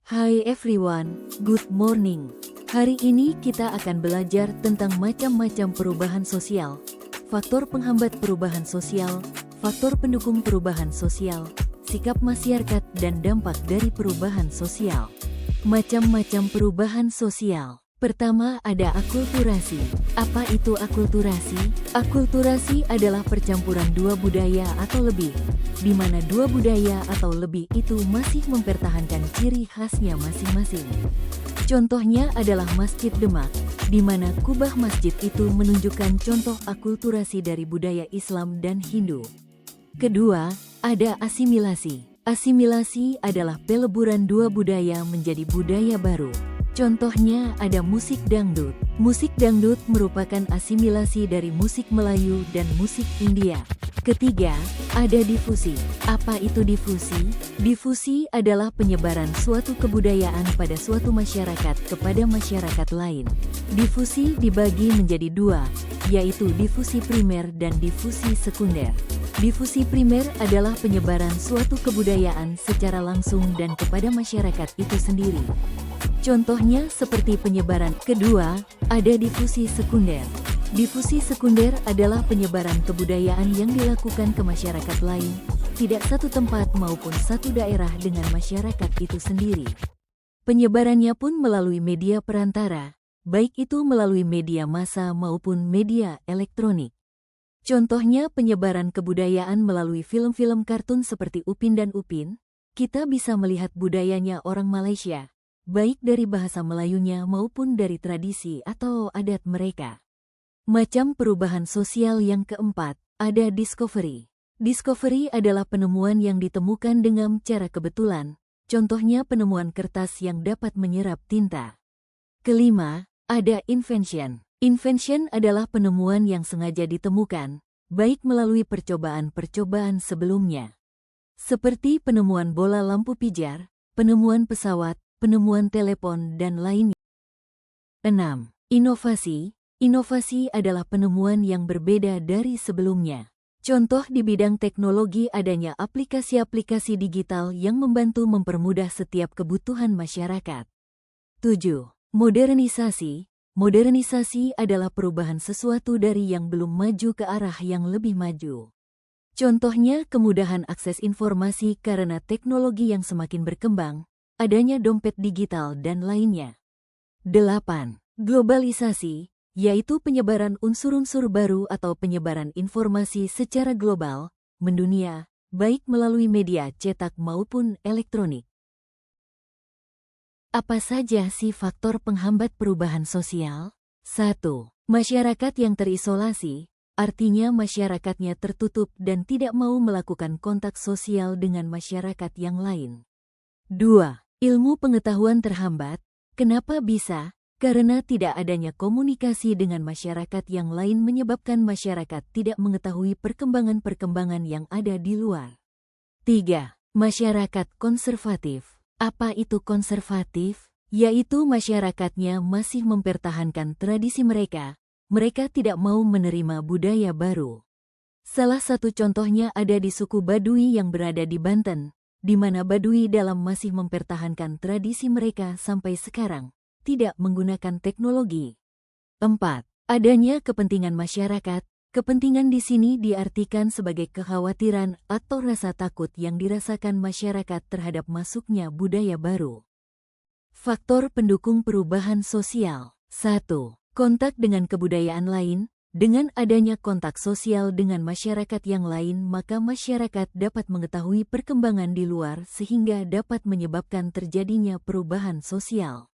Hai everyone, good morning. Hari ini kita akan belajar tentang macam-macam perubahan sosial, faktor penghambat perubahan sosial, faktor pendukung perubahan sosial, sikap masyarakat dan dampak dari perubahan sosial. Macam-macam perubahan sosial. Pertama ada akulturasi. Apa itu akulturasi? Akulturasi adalah percampuran dua budaya atau lebih, di mana dua budaya atau lebih itu masih mempertahankan ciri khasnya masing-masing. Contohnya adalah Masjid Demak, di mana kubah masjid itu menunjukkan contoh akulturasi dari budaya Islam dan Hindu. Kedua, ada asimilasi. Asimilasi adalah peleburan dua budaya menjadi budaya baru. Contohnya ada musik dangdut. Musik dangdut merupakan asimilasi dari musik Melayu dan musik India. Ketiga, ada difusi. Apa itu difusi? Difusi adalah penyebaran suatu kebudayaan pada suatu masyarakat kepada masyarakat lain. Difusi dibagi menjadi dua, yaitu difusi primer dan difusi sekunder. Difusi primer adalah penyebaran suatu kebudayaan secara langsung dan kepada masyarakat itu sendiri. Contohnya seperti penyebaran. Kedua, ada difusi sekunder. Difusi sekunder adalah penyebaran kebudayaan yang dilakukan ke masyarakat lain, tidak satu tempat maupun satu daerah dengan masyarakat itu sendiri. Penyebarannya pun melalui media perantara, baik itu melalui media massa maupun media elektronik. Contohnya penyebaran kebudayaan melalui film-film kartun seperti Upin dan Upin, kita bisa melihat budayanya orang Malaysia, baik dari bahasa Melayunya maupun dari tradisi atau adat mereka. Macam perubahan sosial yang keempat, ada discovery. Discovery adalah penemuan yang ditemukan dengan cara kebetulan, contohnya penemuan kertas yang dapat menyerap tinta. Kelima, ada invention. Invention adalah penemuan yang sengaja ditemukan, baik melalui percobaan-percobaan sebelumnya. Seperti penemuan bola lampu pijar, penemuan pesawat, penemuan telepon, dan lainnya. 6. Inovasi. Inovasi adalah penemuan yang berbeda dari sebelumnya. Contoh di bidang teknologi adanya aplikasi-aplikasi digital yang membantu mempermudah setiap kebutuhan masyarakat. 7. Modernisasi. Modernisasi adalah perubahan sesuatu dari yang belum maju ke arah yang lebih maju. Contohnya kemudahan akses informasi karena teknologi yang semakin berkembang, adanya dompet digital dan lainnya. 8. Globalisasi, yaitu penyebaran unsur-unsur baru atau penyebaran informasi secara global, mendunia, baik melalui media cetak maupun elektronik. Apa saja sih faktor penghambat perubahan sosial? 1. Masyarakat yang terisolasi, artinya masyarakatnya tertutup dan tidak mau melakukan kontak sosial dengan masyarakat yang lain. 2. Ilmu pengetahuan terhambat. Kenapa bisa? Karena tidak adanya komunikasi dengan masyarakat yang lain menyebabkan masyarakat tidak mengetahui perkembangan-perkembangan yang ada di luar. 3. Masyarakat konservatif. Apa itu konservatif? Yaitu masyarakatnya masih mempertahankan tradisi mereka, mereka tidak mau menerima budaya baru. Salah satu contohnya ada di suku Baduy yang berada di Banten, di mana Baduy dalam masih mempertahankan tradisi mereka sampai sekarang, tidak menggunakan teknologi. 4. Adanya kepentingan masyarakat. Kepentingan di sini diartikan sebagai kekhawatiran atau rasa takut yang dirasakan masyarakat terhadap masuknya budaya baru. Faktor pendukung perubahan sosial. 1. Kontak dengan kebudayaan lain. Dengan adanya kontak sosial dengan masyarakat yang lain, maka masyarakat dapat mengetahui perkembangan di luar sehingga dapat menyebabkan terjadinya perubahan sosial.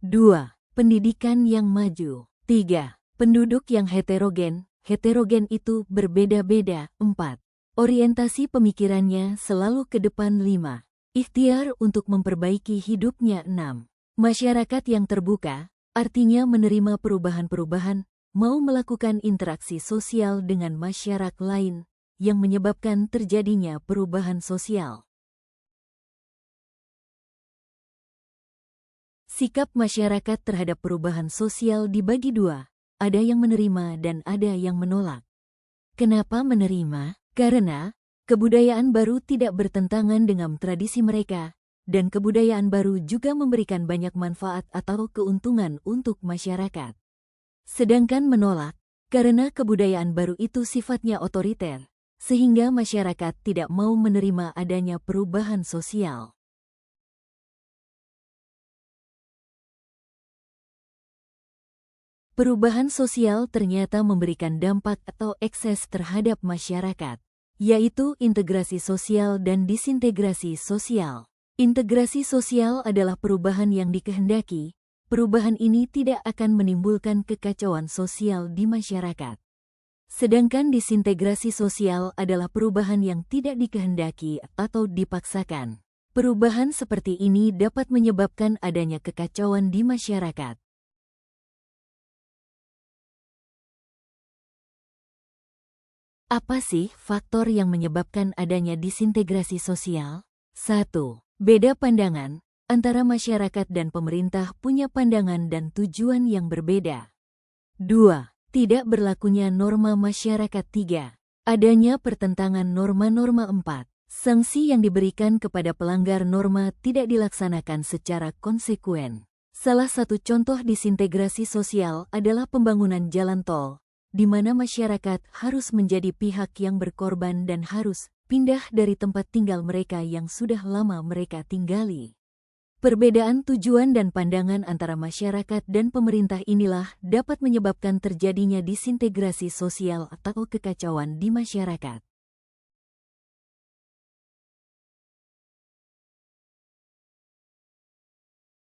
2. Pendidikan yang maju. 3. Penduduk yang heterogen. Heterogen itu berbeda-beda. 4. Orientasi pemikirannya selalu ke depan. 5. Ikhtiar untuk memperbaiki hidupnya. 6. Masyarakat yang terbuka, artinya menerima perubahan-perubahan, mau melakukan interaksi sosial dengan masyarakat lain, yang menyebabkan terjadinya perubahan sosial. Sikap masyarakat terhadap perubahan sosial dibagi dua. Ada yang menerima dan ada yang menolak. Kenapa menerima? Karena kebudayaan baru tidak bertentangan dengan tradisi mereka, dan kebudayaan baru juga memberikan banyak manfaat atau keuntungan untuk masyarakat. Sedangkan menolak, karena kebudayaan baru itu sifatnya otoriter, sehingga masyarakat tidak mau menerima adanya perubahan sosial. Perubahan sosial ternyata memberikan dampak atau ekses terhadap masyarakat, yaitu integrasi sosial dan disintegrasi sosial. Integrasi sosial adalah perubahan yang dikehendaki. Perubahan ini tidak akan menimbulkan kekacauan sosial di masyarakat. Sedangkan disintegrasi sosial adalah perubahan yang tidak dikehendaki atau dipaksakan. Perubahan seperti ini dapat menyebabkan adanya kekacauan di masyarakat. Apa sih faktor yang menyebabkan adanya disintegrasi sosial? 1. Beda pandangan. Antara masyarakat dan pemerintah punya pandangan dan tujuan yang berbeda. 2. Tidak berlakunya norma masyarakat. 3. Adanya pertentangan norma-norma. 4. Sanksi yang diberikan kepada pelanggar norma tidak dilaksanakan secara konsekuen. Salah satu contoh disintegrasi sosial adalah pembangunan jalan tol, di mana masyarakat harus menjadi pihak yang berkorban dan harus pindah dari tempat tinggal mereka yang sudah lama mereka tinggali. Perbedaan tujuan dan pandangan antara masyarakat dan pemerintah inilah dapat menyebabkan terjadinya disintegrasi sosial atau kekacauan di masyarakat.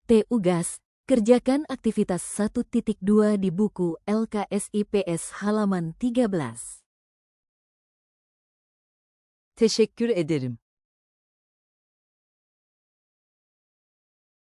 Tugas, kerjakan aktivitas 1.2 di buku LKSIPS halaman 13. Teşekkür ederim.